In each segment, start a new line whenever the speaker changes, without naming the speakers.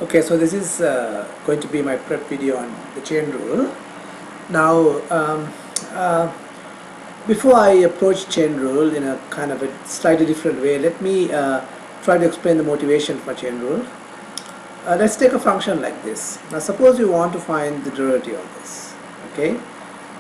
Okay, so this is going to be my prep video on the chain rule. Now, before I approach chain rule in a kind of a slightly different way, let me try to explain the motivation for chain rule. Let's take a function like this. Now, suppose you want to find the derivative of this. Okay,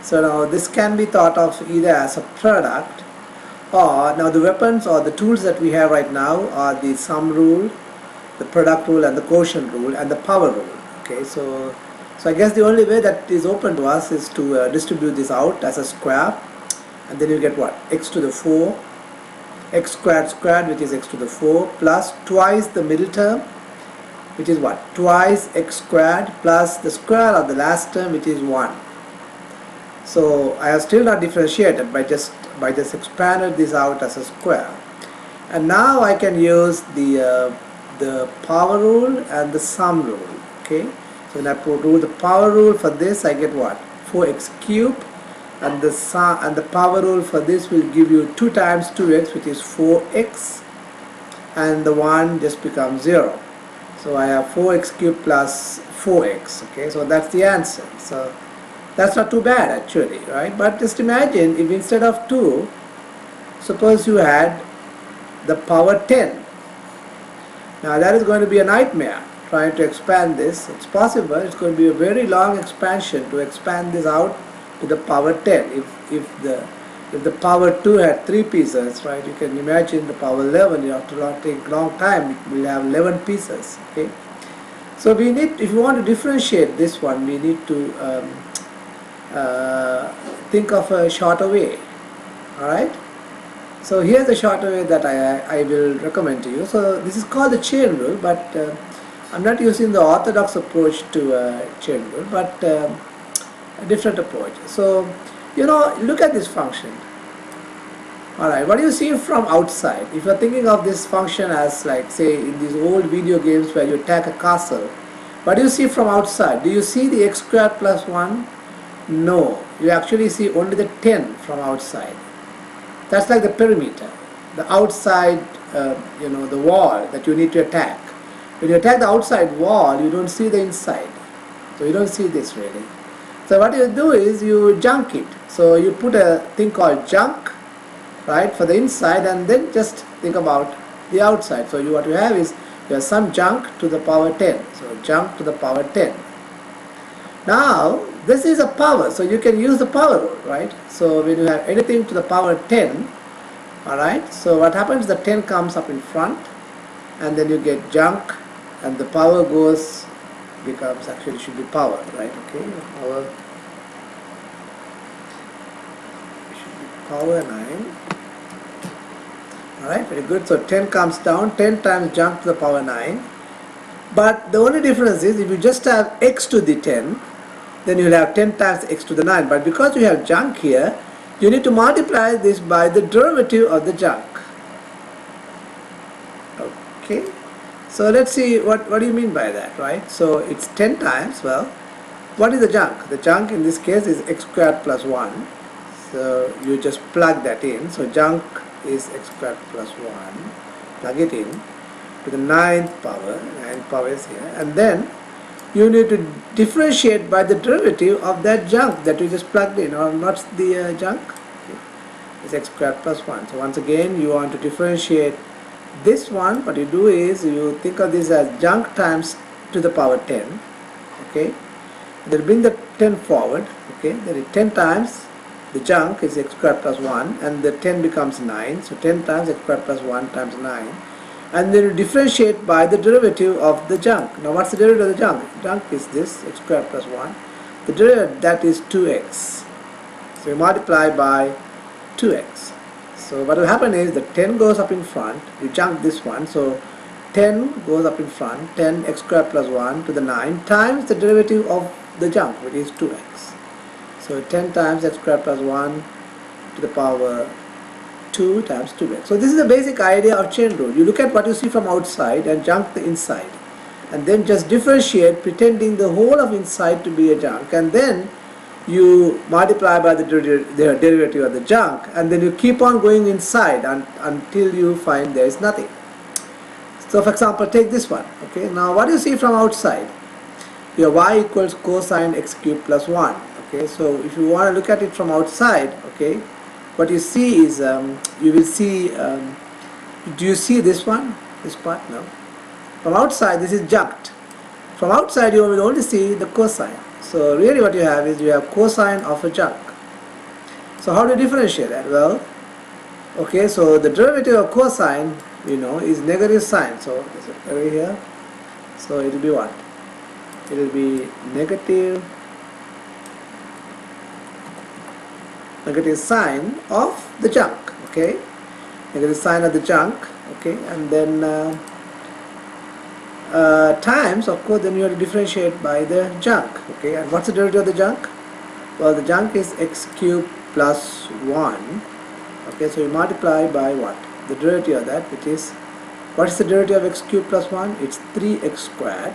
so now this can be thought of either as a product, or now the weapons or the tools that we have right now are the sum rule, the product rule, and the quotient rule, and the power rule. Okay, so I guess the only way that is open to us is to distribute this out as a square, and then you get what? X to the 4, x squared, which is x to the 4, plus twice the middle term, which is what? Twice x squared, plus the square of the last term, which is 1. So I have still not differentiated, by just expanded this out as a square, and now I can use the power rule and the sum rule. Okay, so when I rule the power rule for this, I get what? 4x cubed, and the sum and the power rule for this will give you 2 times 2x, which is 4x, and the 1 just becomes 0. So I have 4x cubed plus 4x. Okay, so that's the answer. So that's not too bad actually, right? But just imagine if instead of 2, suppose you had the power 10. Now that is going to be a nightmare trying to expand this. It's possible, it's going to be a very long expansion to expand this out to the power 10. If the power 2 had 3 pieces, right, you can imagine the power 11, you have to take a long time, it will have 11 pieces. Okay, so we need, if you want to differentiate this one, we need to think of a shorter way. Alright, so here's the shorter way that I will recommend to you. So this is called the chain rule, but I'm not using the orthodox approach to chain rule, but a different approach. So, you know, look at this function. Alright, what do you see from outside? If you're thinking of this function as, like, say, in these old video games where you attack a castle, what do you see from outside? Do you see the x squared plus 1? No, you actually see only the 10 from outside. That's like the perimeter, the outside, the wall that you need to attack. When you attack the outside wall, you don't see the inside. So you don't see this really. So what you do is you junk it. So you put a thing called junk, right, for the inside, and then just think about the outside. So what you have is, you have some junk to the power 10. So junk to the power 10. Now, this is a power, so you can use the power rule, right? So when you have anything to the power 10, alright, so what happens, the 10 comes up in front, and then you get junk, and the power goes, becomes, actually should be power, right? Okay, power, it should be power 9. Alright, very good. So 10 comes down, 10 times junk to the power 9. But the only difference is, if you just have x to the 10, then you will have 10 times x to the 9. But because you have junk here, you need to multiply this by the derivative of the junk. Okay, so let's see what do you mean by that, right? So it's 10 times, well, what is the junk? The junk in this case is x squared plus 1. So you just plug that in. So junk is x squared plus 1. Plug it in to the 9th power. 9th power is here. And then you need to differentiate by the derivative of that junk that you just plugged in, or not the junk. Okay. It's x squared plus 1. So once again, you want to differentiate this one. What you do is, you think of this as junk times to the power 10. Okay, then bring the 10 forward. Okay, then it 10 times the junk is x squared plus 1, and the 10 becomes 9. So 10 times x squared plus 1 times 9. And then you differentiate by the derivative of the junk. Now what's the derivative of the junk? Junk is this, x squared plus 1. The derivative, that is 2x. So you multiply by 2x. So what will happen is, the 10 goes up in front, you junk this one, so 10 goes up in front, 10 x squared plus 1 to the 9 times the derivative of the junk, which is 2x. So 10 times x squared plus 1 to the power 2 times 2x. So this is the basic idea of chain rule. You look at what you see from outside and junk the inside, and then just differentiate, pretending the whole of inside to be a junk, and then you multiply by the derivative of the junk, and then you keep on going inside until you find there is nothing. So for example, take this one. Okay, now what do you see from outside? Your y equals cosine x cubed plus 1. Okay, so if you want to look at it from outside, okay, what you see is you will see, do you see this one, this part? No. From outside this is junked. From outside you will only see the cosine. So really what you have is you have cosine of a junk. So how do you differentiate that? Well, okay, so the derivative of cosine, you know, is negative sine. So over here, so it will be what? It will be negative sine of the junk. Okay, negative sine of the junk. Okay, and then times, of course, then you have to differentiate by the junk. Okay, and what's the derivative of the junk? Well, the junk is x cubed plus 1. Okay, so you multiply by what? The derivative of that, which is, what is the derivative of x cubed plus 1? It's 3x squared,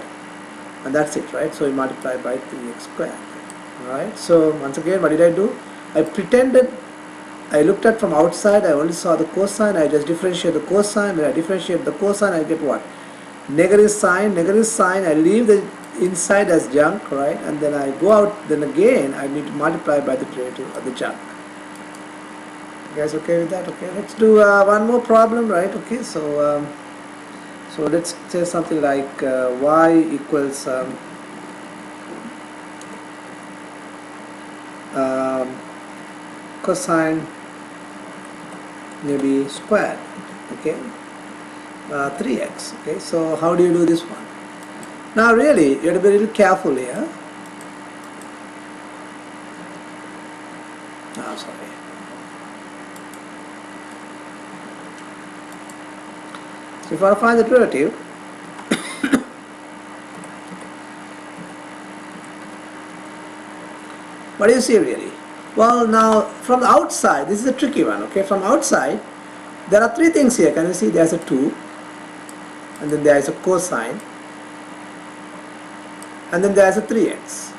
and that's it, right? So you multiply by 3x squared. Alright, so once again, what did I do? I pretended, I looked at from outside, I only saw the cosine, I just differentiate the cosine. When I differentiate the cosine, I get what? Negative sine, I leave the inside as junk, right? And then I go out, then again, I need to multiply by the derivative of the junk. You guys okay with that? Okay, let's do one more problem, right? Okay, so so let's say something like y equals cosine maybe squared, okay, 3x. Okay, so how do you do this one? Now really you have to be a little careful here. Oh, sorry. So if I find the derivative, what do you see really? Well, now from the outside, this is a tricky one. Okay, from outside there are three things here. Can you see? There's a 2, and then there is a cosine, and then there is a 3x.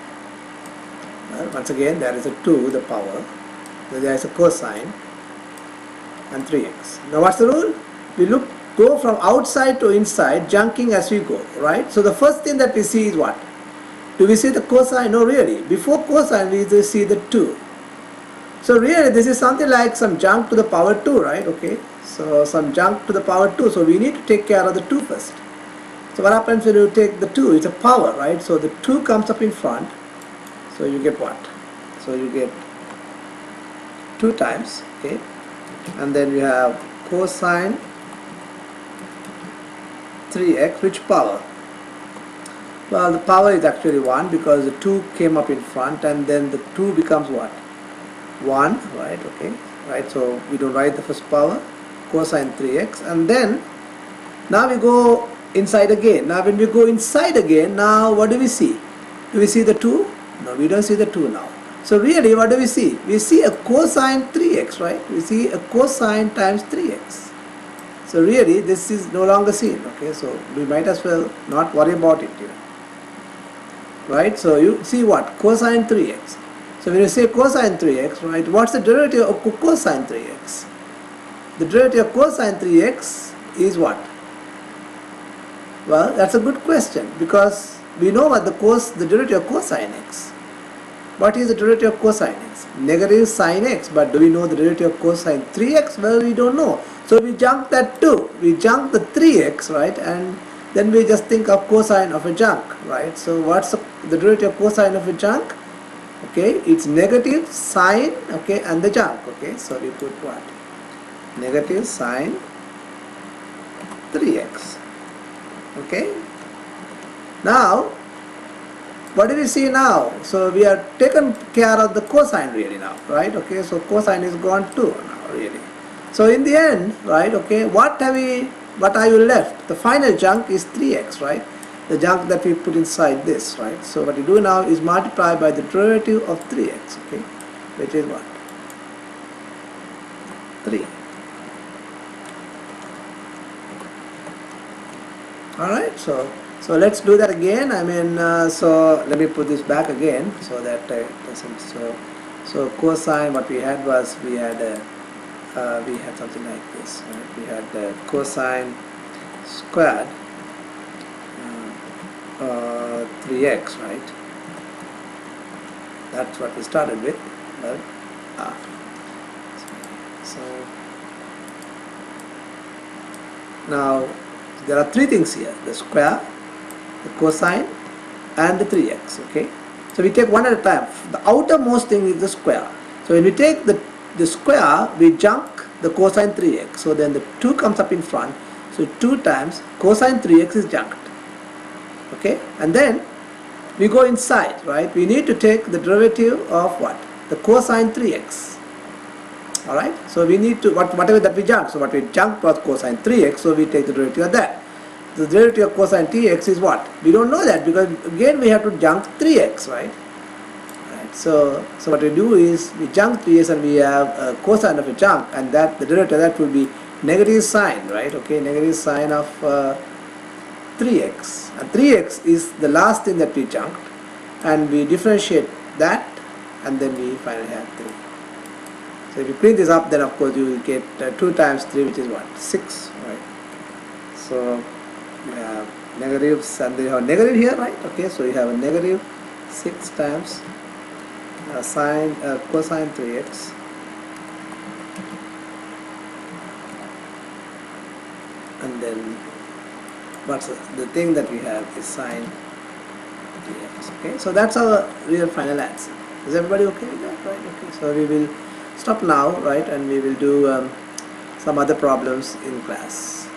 Well, once again there is a 2 the power, then there is a cosine and 3x. Now what's the rule? We go from outside to inside, junking as we go, right? So the first thing that we see is what? Do we see the cosine? No, really. Before cosine we just see the 2. So really this is something like some junk to the power 2, right? Okay, so some junk to the power 2. So we need to take care of the 2 first. So what happens when you take the 2? It's a power, right? So the 2 comes up in front. So you get what? So you get 2 times, okay? And then you have cosine 3x, which power? Well, the power is actually 1 because the 2 came up in front, and then the 2 becomes what? 1, right? Okay, right, so we don't write the first power, cosine 3x, and then now we go inside again. Now when we go inside again, now what do we see? Do we see the 2? No, we don't see the 2 now. So really what do we see? We see a cosine 3x, right? We see a cosine times 3x. So really this is no longer seen. Okay, so we might as well not worry about it here. Right, so you see what? Cosine 3x. So when you say cosine 3x, right, what's the derivative of cosine 3x? The derivative of cosine 3x is what? Well, that's a good question, because we know what the derivative of cosine x. What is the derivative of cosine x? Negative sine x. But do we know the derivative of cosine 3x? Well, we don't know. So we junk that 2. We junk the 3x, right? And then we just think of cosine of a junk, right? So what's the derivative of cosine of a junk? Okay, it's negative sine, okay, and the junk. Okay, so we put what? Negative sine 3x. Okay. Now, what do we see now? So we are taken care of the cosine really now, right? Okay, so cosine is gone too now really. So in the end, right? Okay, what are you left? The final junk is 3x, right? The junk that we put inside this, right? So what you do now is multiply by the derivative of 3x, okay, which is what? 3. Alright, so let's do that again. I mean, so let me put this back again so that it doesn't. So cosine, what we had was we had something like this, right? We had cosine. squared 3x, right? That's what we started with. Well, so now there are three things here: the square, the cosine, and the 3x. Okay, so we take one at a time. The outermost thing is the square. So when we take the square, we junk the cosine 3x. So then the 2 comes up in front. So 2 times cosine 3x is junked. Okay, and then we go inside, right? We need to take the derivative of what? The cosine 3x. Alright, so we need to, whatever that we junked. So what we junked was cosine 3x, so we take the derivative of that. The derivative of cosine 3x is what? We don't know that, because again we have to junk 3x, right? So what we do is we junk 3x and we have a cosine of a junk, and that the derivative of that will be negative sine, right? Okay, negative sine of 3x, and 3x is the last thing that we junked, and we differentiate that, and then we finally have 3. So if you clean this up, then of course you will get 2 times 3, which is what? 6, right? So you have negatives, and you have negative here, right? Okay, so you have a negative 6 times cosine 3x and then what's the thing that we have is sine 3x. Okay, so that's our real final answer. Is everybody okay with that? Right? Okay, so we will stop now, right, and we will do some other problems in class.